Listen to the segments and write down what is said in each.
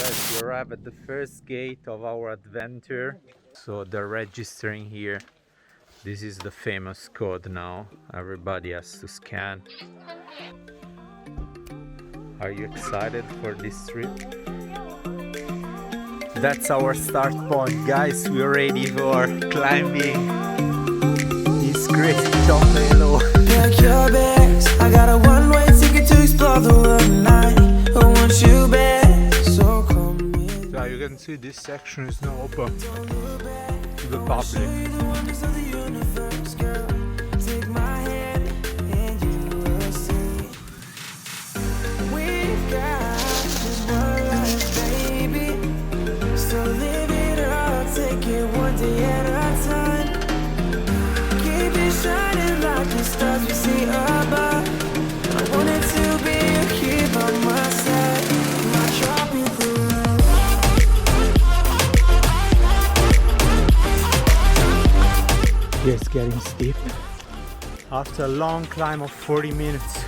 guys, we arrived at the first gate of our adventure. So they're registering here. This is the famous code now. Everybody has to scan. Are you excited for this trip? That's our start point, guys. We're ready for climbing this crazy top below. Pack your bags. I got a one-way ticket to explore the world tonight. I want you back, so come with. So you can see this section is now open to the public. Take my hand and you will see. We've got just one life, baby. So live it up, take it one day at a time. Keep it shining like the stars we see above. I wanted to be here by my side, my tropical love. Here it's getting steep. After a long climb of 40 minutes,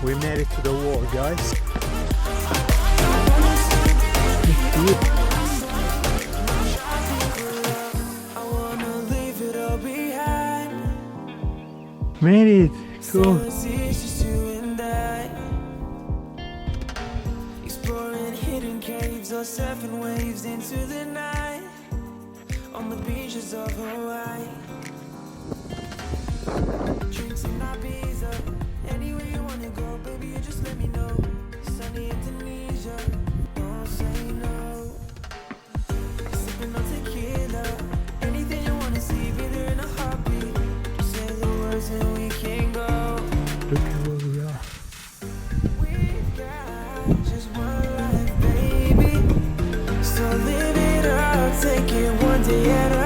we made it to the wall, guys. I wanna leave it all behind. Made it! Cool. It's just you and I. Exploring hidden caves or surfing waves into the night on the beaches of Hawaii. Drinks in Ibiza. Anywhere you wanna go, baby, you just let me know. Sunny Indonesia, don't say no. Sipping on tequila. Anything you wanna see, be there in a heartbeat. Say the words and we can go. Look at where we are. We've got just one life, baby. So live it up, take it one day at a